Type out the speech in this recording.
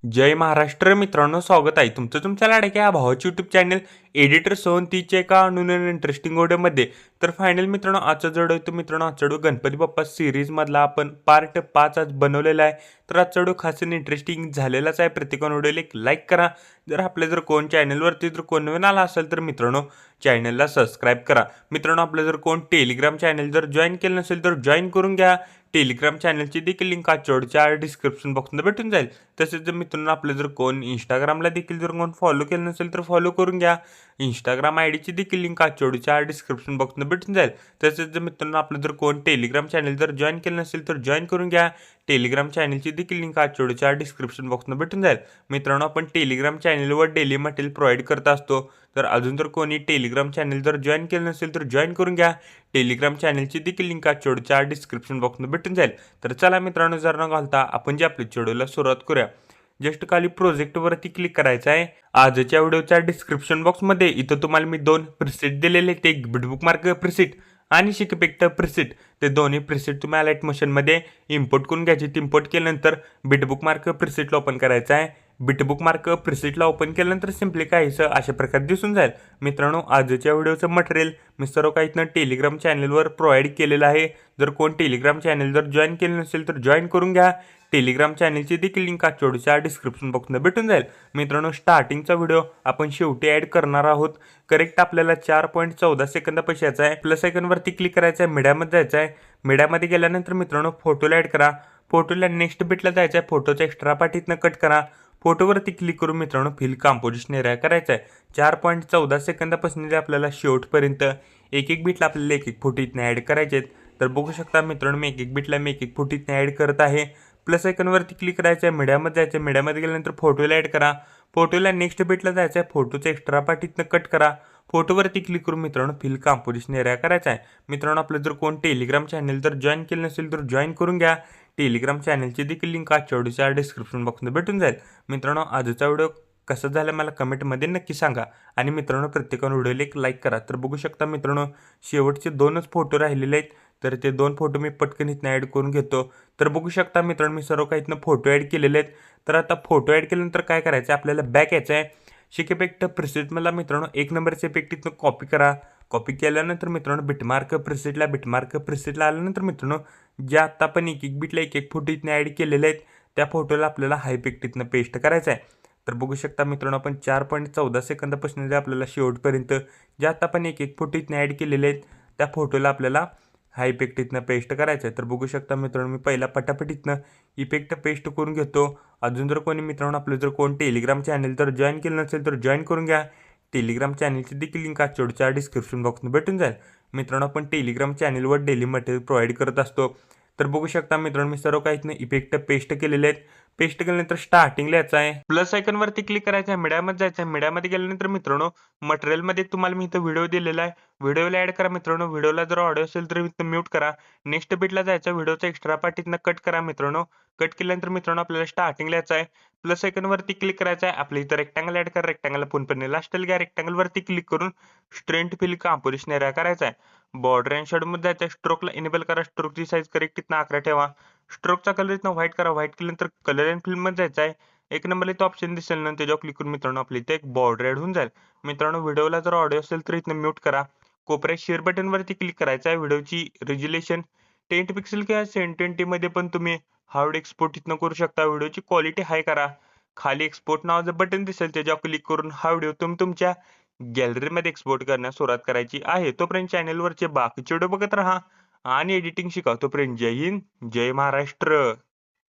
जय महाराष्ट्र मित्रांनो, स्वागत आहे तुमचं तुमच्या लाडक्या भावाच्या यूट्यूब चॅनल एडिटर सोहंतीच्या एका नवीन इंटरेस्टिंग व्हिडिओमध्ये. तर फायनल मित्रांनो, आजचा व्हिडिओ तो मित्रांनो आजचा व्हिडिओ गणपती बाप्पा सिरीजमधला आपण पार्ट 5 आज बनवलेला आहे. तर आजचा व्हिडिओ खास इंटरेस्टिंग झालेलाच आहे. प्रत्येकाने व्हिडिओला एक लाईक करा. जर कोण चॅनलवरती जर कोण नवीन आला असेल तर मित्रांनो चॅनलला सबस्क्राईब करा. मित्रांनो, आपलं जर कोण टेलिग्राम चॅनल जर जॉईन केलं नसेल तर जॉईन करून घ्या. टेलिग्राम चॅनलची देखील लिंक आजच्या डिस्क्रिप्शन बॉक्समध्ये भेटून जाईल. तसेच जर मित्रांनो आपलं जर कोण इंस्टाग्रामला देखील जर कोण फॉलो केलं नसेल तर फॉलो करून घ्या. इंस्टाग्राम आयडीची देखील लिंक आजच्या डिस्क्रिप्शन बॉक्समध्ये भेटून जाईल. तसेच जर मित्रांनो आपलं जर कोण टेलिग्राम चॅनल जर जॉईन केलं नसेल तर जॉईन करून घ्या. टेलिग्राम चॅनलची देखील लिंक आजच्या डिस्क्रिप्शन बॉक्समध्ये भेटून जाईल. मित्रांनो, आपण टेलिग्राम चॅनलवर डेली मटेरियल प्रोव्हाइड करत असतो. तर अजून जर कोणी टेलिग्राम चॅनल जर जॉईन केलं नसेल तर जॉईन करून घ्या. टेलिग्राम चॅनलची देखील लिंक आजच्या डिस्क्रिप्शन बॉक्समध्ये भेटून जाईल. तर चला मित्रांनो, जर न घालता आपण जे आपल्या व्हिडिओला सुरुवात करूया. जस्ट खाली प्रोजेक्टवरती क्लिक करायचं आहे. आजच्या व्हिडिओच्या डिस्क्रिप्शन बॉक्समध्ये इथं तुम्हाला मी 2 प्रिसेट दिलेले, ते एक बुकमार्क प्रिसेट आणि शिकपेक्ट प्रिसेट. ते दोन्ही प्रिसेट तुम्ही लाईट मोशनमध्ये इम्पोर्ट करून घ्यायचे. इम्पोर्ट केल्यानंतर बिटबुकमार्क प्रिसेटला ओपन करायचं आहे. बिटबुकमार्क प्रिसेटला ओपन केल्यानंतर सिम्पली काहीसं अशा प्रकारे दिसून जाईल. मित्रांनो, आजच्या व्हिडिओचं मटेरियल मी सर्व काही इथनं टेलिग्राम चॅनलवर प्रोव्हाइड केलेलं आहे. जर कोण टेलिग्राम चॅनल जर जॉईन केलं नसेल तर जॉईन करून घ्या. टेलिग्राम चॅनलची देखील लिंक आजच्या डिस्क्रिप्शन बॉक्समध्ये भेटून जाईल. मित्रांनो, स्टार्टिंगचा व्हिडिओ आपण शेवटी ॲड करणार आहोत. करेक्ट आपल्याला 4.14 सेकंदापाशी यायचा आहे. प्लस आयकॉनवरती क्लिक करायचं आहे. मीडियामध्ये जायचं आहे. मीडियामध्ये गेल्यानंतर मित्रांनो फोटोला ॲड करा. फोटोला नेक्स्ट बिटला जायचं आहे. फोटोचा एक्स्ट्रा पार्ट इथनं कट करा. फोटोवरती क्लिक करून मित्रांनो फिल कंपोजिशन एरिया करायचा आहे. 4.14 सेकंदापासून आपल्याला शेवटपर्यंत एक एक बिटला आपल्याला एक फोटो इथनं ॲड करायचे आहेत. तर बघू शकता मित्रांनो, मी एक बिटला मी एक फोटो इथनं ॲड करत आहे. प्लस आयकॉनवरती क्लिक करायचं आहे. मीडियामध्ये जायचं आहे. मीडियामध्ये गेल्यानंतर फोटोला ॲड करा. फोटोला नेक्स्ट बिटला जायचं आहे. फोटोचा एक्स्ट्रा पार्ट इथनं कट करा. फोटोवरती क्लिक करून मित्रांनो फिल कंपोजिशन एरिया करायचा आहे. मित्रांनो, आपलं जर कोण टेलिग्राम चॅनल जर जॉईन केलं नसेल तर जॉईन करून घ्या. टेलिग्राम चॅनलची देखील लिंक आजच्या डिस्क्रिप्शन बॉक्समध्ये भेटून जाईल. मित्रांनो, आजचा व्हिडिओ कसं झालं मला कमेंटमध्ये नक्की सांगा. आणि मित्रांनो, प्रत्येकाने व्हिडिओला एक लाईक करा. तर बघू शकता मित्रांनो, शेवटचे 2च फोटो राहिलेले आहेत. तर ते 2 फोटो मी पटकन इथनं ॲड करून घेतो. तर बघू शकता मित्रांनो, मी सर्व काही इथनं फोटो ॲड केलेले आहेत. तर आता फोटो ॲड केल्यानंतर काय करायचं आहे, आपल्याला बॅक यायचं आहे. शिक इफेक्ट प्रिसेटमधला मित्रांनो 1 नंबरचे इफेक्ट इथनं कॉपी करा. कॉपी केल्यानंतर मित्रांनो बिटमार्क प्रिसेटला आल्यानंतर मित्रांनो, जे आत्ता आपण एक एक बिटला एक फोटो इथनं ॲड केलेले आहेत त्या फोटोला आपल्याला हा इफेक्ट इथनं पेस्ट करायचा आहे. तर बघू शकता मित्रांनो, आपण 4.14 सेकंदापासून जे आपल्याला शेवटपर्यंत जे आता आपण एक फोटो इथनं ॲड केलेले आहेत त्या फोटोला आपल्याला हा इफेक्ट इथनं पेस्ट करायचा आहे. तर बघू शकता मित्रांनो, मी पहिला पटापट इथनं इफेक्ट पेस्ट करून घेतो. अजून जर कोणी मित्रांनो आपलं जर कोण टेलिग्राम चॅनल जर जॉईन केलं नसेल तर जॉईन करून घ्या. टेलिग्राम चॅनलची देखील लिंक आजच्या डिस्क्रिप्शन बॉक्समध्ये भेटून जाईल. मित्रांनो, आपण टेलिग्राम चॅनलवर डेली मटेरियल प्रोव्हाइड करत असतो. तर बघू शकता मित्रांनो, मी सर्व काही इथनं इफेक्ट पेस्ट केलेले आहेत. पेस्ट केल्यानंतर स्टार्टिंगला यायचं आहे. प्लस आयकॉनवरती क्लिक करायचं आहे. मीडियामध्ये जायचं आहे. मीडियामध्ये गेल्यानंतर मित्रांनो, मटेरियलमध्ये तुम्हाला मी इथं व्हिडिओ दिलेला आहे. व्हिडिओला ॲड करा मित्रांनो. व्हिडिओला जर ऑडिओ असेल तर इथं म्यूट करा. नेक्स्ट बिटला जायचं. व्हिडिओचा एक्स्ट्रा पार्ट इथनं कट करा मित्रांनो. कट केल्यानंतर मित्रांनो आपल्याला स्टार्टिंगला यायचं आहे. प्लस आयकॉनवरती क्लिक करायचं आहे. आपल्या इथं रेक्टँगल ॲड करा. रेक्टँगलला पुन्हा लास्टला घ्या. रेक्टँगलवरती क्लिक करून स्ट्रेंथ फिल कंपोजिशन एरिया करायचा आहे. बॉर्डर अँड शेडोमध्ये जायचं आहे. स्ट्रोकला इनेबल करा. स्ट्रोकची साईज करेक्ट इथनं 11 ठेवा. स्ट्रोकचा कलर इथनं व्हाईट करा. व्हाईट केल्यानंतर कलर अँड फिल्ममध्ये जायचं आहे. एक नंबरला इथं ऑप्शन दिसेल ना, त्याच्यावर क्लिक करून मित्रांनो आपल्या इथे एक बॉर्डर ॲड होऊन जाईल. मित्रांनो, व्हिडिओला जर ऑडिओ असेल तर इथनं म्यूट करा. कोपऱ्यात शेअर बटनवरती क्लिक करायचं आहे. व्हिडिओची रेझोल्युशन 10 पिक्सेल किंवा 720 मध्ये पण तुम्ही हार्ड एक्सपोर्ट इथनं करू शकता. व्हिडिओची क्वालिटी हाय करा. खाली एक्सपोर्ट नावाचं बटन दिसेल, त्याच्यावर क्लिक करून हा व्हिडिओ तुम्ही तुमच्या गॅलरीमध्ये एक्सपोर्ट करण्यास सुरुवात करायची आहे. तोपर्यंत चॅनलवरचे बाकीचे व्हिडिओ बघत राहा आणि एडिटिंग शिका. तोपर्यंत जय हिंद, जय महाराष्ट्र.